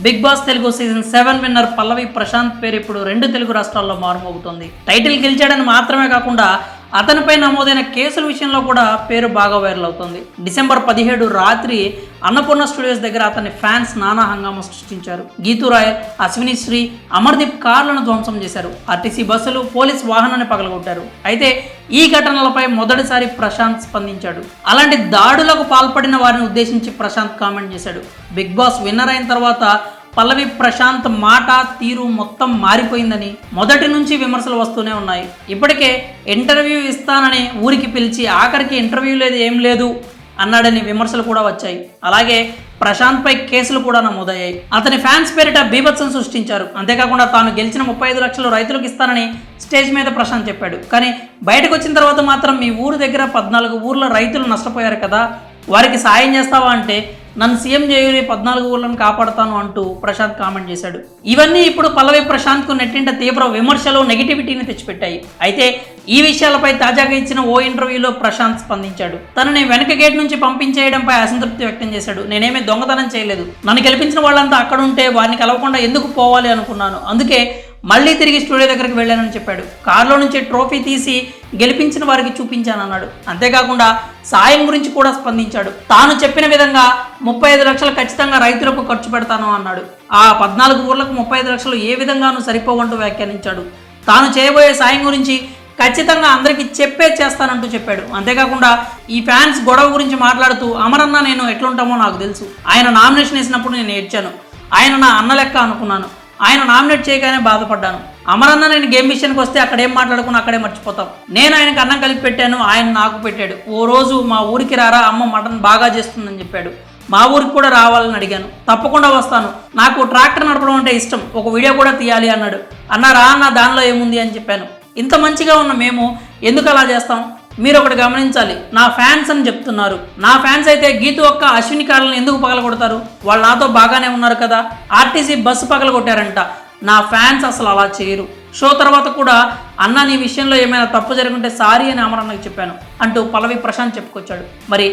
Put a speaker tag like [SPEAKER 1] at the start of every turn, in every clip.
[SPEAKER 1] Big Boss Telugu season 7 winner Pallavi Prashanth పేరు ఇప్పుడు 2 తెలుగు రాష్ట్రాల్లో మారుమోగుతోంది. టైటిల్ గెలిచాడని మాత్రమే కాకుండా అతనిపై నమోదైన కేసుల విషయంలో కూడా పేరు బాగా వైరల్ అవుతోంది. డిసెంబర్ 17 రాత్రి అన్నపూర్ణ స్టూడియోస్ దగ్గర అతని ఫ్యాన్స్ నానా హంగామా సృష్టించారు. గీతూ రాయల్, అశ్విని శ్రీ, అమర్దీప్ కార్లను ధ్వంసం చేశారు. ఆర్టీసీ బస్సులు, పోలీస్ వాహనాన్ని పగలగొట్టారు. అయితే ఈ ఘటనలపై మొదటిసారి ప్రశాంత్ స్పందించాడు. అలాంటి దాడులకు పాల్పడిన వారిని ఉద్దేశించి ప్రశాంత్ కామెంట్ చేశాడు. బిగ్ బాస్ విన్నర్ అయిన తర్వాత పల్లవి ప్రశాంత్ మాట తీరు మొత్తం మారిపోయిందని మొదటి నుంచి విమర్శలు వస్తూనే ఉన్నాయి. ఇప్పటికే ఇంటర్వ్యూ ఇస్తానని ఊరికి పిలిచి ఆఖరికి ఇంటర్వ్యూ లేదు, ఏం లేదు అన్నాడని విమర్శలు కూడా వచ్చాయి. అలాగే ప్రశాంత్ పై కేసులు కూడా నమోదయ్యాయి. అతని ఫ్యాన్స్ పేరిట బీభత్సం సృష్టించారు. అంతేకాకుండా తాను గెలిచిన 35 లక్షలు రైతులకు ఇస్తానని స్టేజ్ మీద ప్రశాంత్ చెప్పాడు. కానీ బయటకు వచ్చిన తర్వాత మాత్రం మీ ఊరు దగ్గర 14 ఊర్ల రైతులు నష్టపోయారు కదా, వారికి సాయం చేస్తావా అంటే నన్ను సీఎం చేయురి 14 ఊర్లను కాపాడుతాను అంటూ ప్రశాంత్ కామెంట్ చేశాడు. ఇవన్నీ ఇప్పుడు పల్లవి ప్రశాంత్కు నెట్టింట తీవ్ర విమర్శలు, నెగిటివిటీని తెచ్చిపెట్టాయి. అయితే ఈ విషయాలపై తాజాగా ఇచ్చిన ఓ ఇంటర్వ్యూలో ప్రశాంత్ స్పందించాడు. తనని వెనక గేట్ నుంచి పంపించేయడంపై అసంతృప్తి వ్యక్తం చేశాడు. నేనేమీ దొంగతనం చేయలేదు, నన్ను గెలిపించిన వాళ్ళంతా అక్కడ ఉంటే వారిని కలవకుండా ఎందుకు పోవాలి అనుకున్నాను, అందుకే మళ్ళీ తిరిగి స్టూడియో దగ్గరికి వెళ్ళానని చెప్పాడు. కారులో నుంచి ట్రోఫీ తీసి గెలిపించిన వారికి చూపించానన్నాడు. అంతేకాకుండా సాయం గురించి కూడా స్పందించాడు. తాను చెప్పిన విధంగా 35 లక్షలు ఖచ్చితంగా రైతులకు ఖర్చు పెడతాను అన్నాడు. ఆ 14 ఊర్లకు 35 లక్షలు ఏ విధంగానూ సరిపోవంటూ వ్యాఖ్యానించాడు. తాను చేయబోయే సాయం గురించి ఖచ్చితంగా అందరికీ చేస్తానంటూ చెప్పాడు. అంతేకాకుండా ఈ ఫ్యాన్స్ గొడవ గురించి మాట్లాడుతూ అమరన్న నేను ఎట్లుంటామో నాకు తెలుసు, ఆయన నామినేషన్ వేసినప్పుడు నేను ఏడ్చాను, ఆయన నా అన్న లెక్క అనుకున్నాను, ఆయన నామినేట్ చేయగానే బాధపడ్డాను, అమరన్న నేను గేమ్ విషయానికి వస్తే అక్కడ ఏం మాట్లాడుకుని అక్కడే మర్చిపోతాం, నేను ఆయనకు అన్నం కలిపి పెట్టాను, ఆయన నాకు పెట్టాడు, ఓ రోజు మా ఊరికి రారా, అమ్మ మటన్ బాగా చేస్తుందని చెప్పాడు, మా ఊరికి కూడా రావాలని అడిగాను, తప్పకుండా వస్తాను, నాకు ట్రాక్టర్ నడపడం అంటే ఇష్టం, ఒక వీడియో కూడా తీయాలి అన్నాడు. అన్నారా అన్న దానిలో ఏముంది అని చెప్పాను. ఇంత మంచిగా ఉన్న మేము ఎందుకు అలా చేస్తాం, మీరు ఒకటి గమనించాలి, నా ఫ్యాన్స్ అని చెప్తున్నారు, నా ఫ్యాన్స్ అయితే గీతు ఒక్క అశ్విని కార్లను ఎందుకు పగలగొడతారు, వాళ్ళు నాతో బాగానే ఉన్నారు కదా, ఆర్టీసీ బస్సు పగలగొట్టారంట, నా ఫ్యాన్స్ అసలు అలా చేయరు, షో తర్వాత కూడా అన్న నీ విషయంలో ఏమైనా తప్పు జరుగుంటే సారీ అని అమరన్నకి చెప్పాను అంటూ పల్లవి ప్రశాంత్ చెప్పుకొచ్చాడు. మరి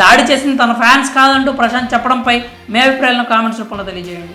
[SPEAKER 1] దాడి చేసిన తన ఫ్యాన్స్ కాదంటూ ప్రశాంత్ చెప్పడంపై మీ అభిప్రాయాలను కామెంట్స్ రూపంలో తెలియజేయండి.